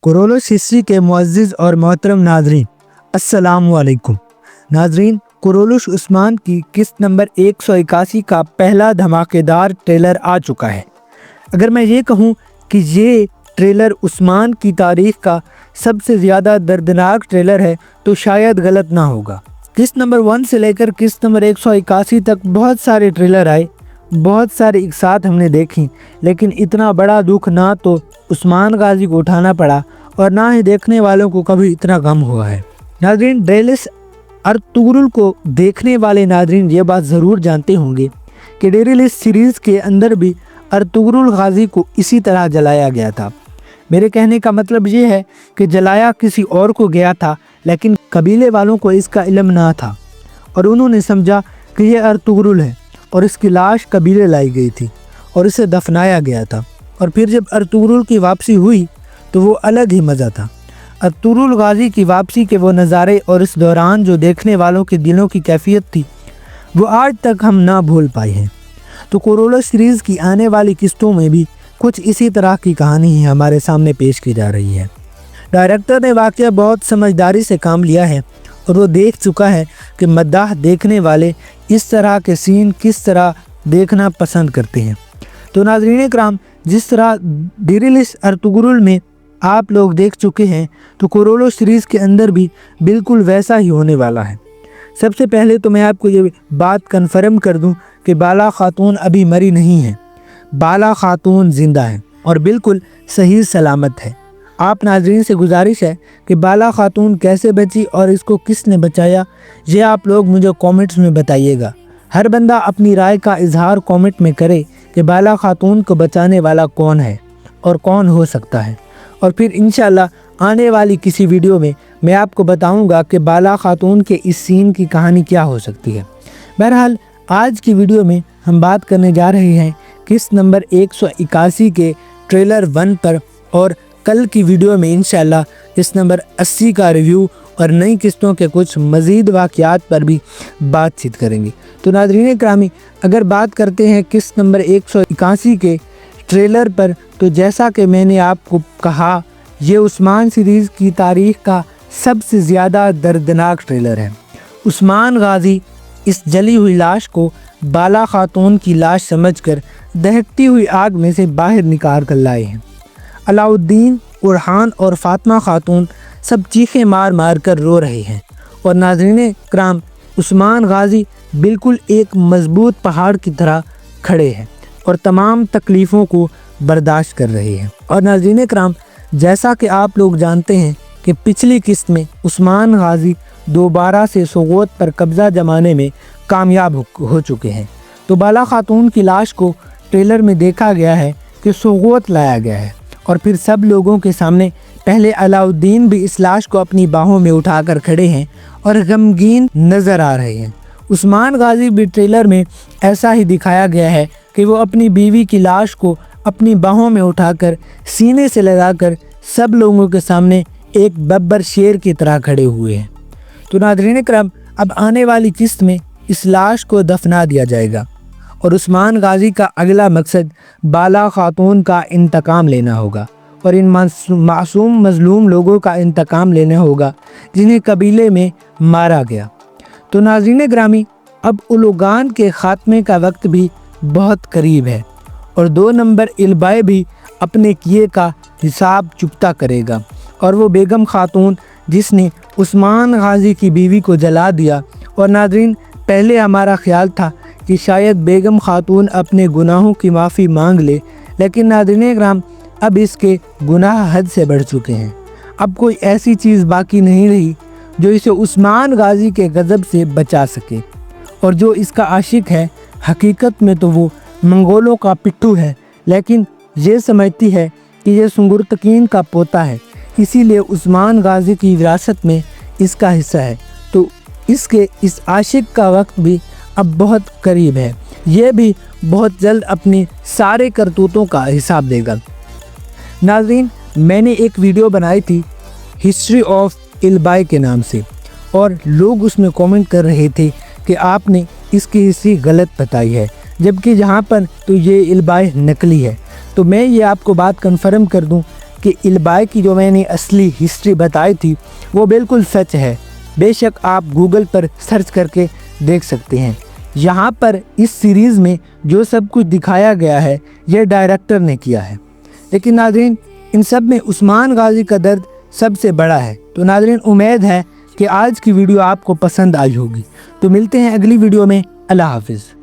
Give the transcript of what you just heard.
कोरोलस history के मुअज़्ज़िज़ और मोहतरम नाज़रीन, अस्सलामु अलैकुम। नाज़रीन, कोरोलस उस्मान की किस्त नंबर 181 का पहला धमाकेदार ट्रेलर आ चुका है। अगर मैं ये कहूँ कि ये ट्रेलर उस्मान की तारीख़ का सबसे ज़्यादा दर्दनाक ट्रेलर है तो शायद गलत ना होगा। किस्त नंबर 1 से लेकर किस्त नंबर 181 तक बहुत सारे ट्रेलर आए, बहुत सारे एक साथ हमने देखी, लेकिन इतना बड़ा दुख ना तो उस्मान गाजी को उठाना पड़ा और ना ही देखने वालों को कभी इतना गम हुआ है। नाज़रीन, डेरेलिस अर्तुगरुल को देखने वाले नाज़रीन ये बात ज़रूर जानते होंगे कि डेरेलिस सीरीज़ के अंदर भी अर्तुगरुल गाजी को इसी तरह जलाया गया था। मेरे कहने का मतलब ये है कि जलाया किसी और को गया था, लेकिन कबीले वालों को इसका इल्म ना था और उन्होंने समझा कि ये अर्तुगरुल है और इसकी लाश कबीले लाई गई थी और इसे दफनाया गया था। और फिर जब अर्तुगरुल की वापसी हुई तो वो अलग ही मज़ा था। अर्तुगरुल गाजी की वापसी के वो नज़ारे और इस दौरान जो देखने वालों के दिलों की कैफियत थी वो आज तक हम ना भूल पाए हैं। तो कोरोलस सीरीज़ की आने वाली किस्तों में भी कुछ इसी तरह की कहानी ही हमारे सामने पेश की जा रही है। डायरेक्टर ने वाकई बहुत समझदारी से काम लिया है और वो देख चुका है कि मद्दाह देखने वाले इस तरह के सीन किस तरह देखना पसंद करते हैं। तो नाज़रीन इकराम, जिस तरह डेरेलिस अर्तुगरुल में आप लोग देख चुके हैं तो कोरोलस सीरीज़ के अंदर भी बिल्कुल वैसा ही होने वाला है। सबसे पहले तो मैं आपको ये बात कन्फर्म कर दूं कि बाला खातून अभी मरी नहीं है। बाला खातून ज़िंदा है और बिल्कुल सही सलामत है। आप नाज़रीन से गुजारिश है कि बाला खातून कैसे बची और इसको किसने बचाया, ये आप लोग मुझे कमेंट्स में बताइएगा। हर बंदा अपनी राय का इजहार कमेंट में करे कि बाला खातून को बचाने वाला कौन है और कौन हो सकता है, और फिर इंशाल्लाह आने वाली किसी वीडियो में मैं आपको बताऊंगा कि बाला खातून के इस सीन की कहानी क्या हो सकती है। बहरहाल आज की वीडियो में हम बात करने जा रहे हैं किस्त नंबर 181 के ट्रेलर 1 पर, और कल की वीडियो में इंशाल्लाह किस्त नंबर 80 का रिव्यू और नई किस्तों के कुछ मज़ीद वाक़यात पर भी बातचीत करेंगे। तो नाज़रीन करामी, अगर बात करते हैं किस्त नंबर 181 के ट्रेलर पर, तो जैसा कि मैंने आपको कहा, ये उस्मान सीरीज़ की तारीख़ का सबसे ज़्यादा दर्दनाक ट्रेलर है। उस्मान गाजी इस जली हुई लाश को बाला खातून की लाश समझकर दहकती हुई आग में से बाहर निकाल कर लाए हैं। अलाउद्दीन, उरहान और फातिमा खातून सब चीखें मार मार कर रो रहे हैं और नाज़रीन कराम, उस्मान गाजी बिल्कुल एक मजबूत पहाड़ की तरह खड़े हैं और तमाम तकलीफ़ों को बर्दाश्त कर रहे हैं। और नाज़रीन कराम, जैसा कि आप लोग जानते हैं कि पिछली किस्त में उस्मान गाजी दोबारा से सोगोत पर कब्ज़ा जमाने में कामयाब हो चुके हैं। तो बाला खातून की लाश को ट्रेलर में देखा गया है कि सोगोत लाया गया है और फिर सब लोगों के सामने पहले अलाउद्दीन भी इस लाश को अपनी बाहों में उठाकर खड़े हैं और गमगीन नज़र आ रहे हैं। उस्मान गाजी भी ट्रेलर में ऐसा ही दिखाया गया है कि वो अपनी बीवी की लाश को अपनी बाहों में उठाकर सीने से लगाकर सब लोगों के सामने एक बब्बर शेर की तरह खड़े हुए हैं। तो नाज़रीन करम, अब आने वाली किस्त में इस लाश को दफना दिया जाएगा और उस्मान गाजी का अगला मकसद बाला खातून का इंतकाम लेना होगा और इन मासूम मज़लूम लोगों का इंतकाम लेना होगा जिन्हें कबीले में मारा गया। तो नाज़रीन ग्रामी, अब उलुगान के ख़ात्मे का वक्त भी बहुत करीब है और 2 नंबर इल्बाई भी अपने किए का हिसाब चुकता करेगा। और वो बेगम खातून जिसने उस्मान गाजी की बीवी को जला दिया, और नाज़रीन पहले हमारा ख्याल था कि शायद बेगम खातून अपने गुनाहों की माफ़ी मांग ले, लेकिन नाज़रीन कराम, अब इसके गुनाह हद से बढ़ चुके हैं। अब कोई ऐसी चीज़ बाकी नहीं रही जो इसे उस्मान गाजी के गज़ब से बचा सके, और जो इसका आशिक है हकीकत में तो वो मंगोलों का पिट्ठू है, लेकिन ये समझती है कि ये सुंगुरतकीन का पोता है, इसीलिए उस्मान गाजी की विरासत में इसका हिस्सा है। तो इसके इस आशिक का वक्त भी अब बहुत करीब है, ये भी बहुत जल्द अपने सारे करतूतों का हिसाब देगा। नाज़रीन, मैंने एक वीडियो बनाई थी हिस्ट्री ऑफ इल्बाई के नाम से, और लोग उसमें कमेंट कर रहे थे कि आपने इसकी हिस्ट्री गलत बताई है, जबकि यहाँ पर तो ये इल्बाई नकली है। तो मैं ये आपको बात कन्फर्म कर दूं کہ البائی کی جو میں نے اصلی ہسٹری بتائی تھی وہ بالکل سچ ہے۔ بے شک آپ گوگل پر سرچ کر کے دیکھ سکتے ہیں۔ یہاں پر اس سیریز میں جو سب کچھ دکھایا گیا ہے یہ ڈائریکٹر نے کیا ہے، لیکن ناظرین ان سب میں عثمان غازی کا درد سب سے بڑا ہے۔ تو ناظرین امید ہے کہ آج کی ویڈیو آپ کو پسند آئی ہوگی۔ تو ملتے ہیں اگلی ویڈیو میں۔ اللہ حافظ۔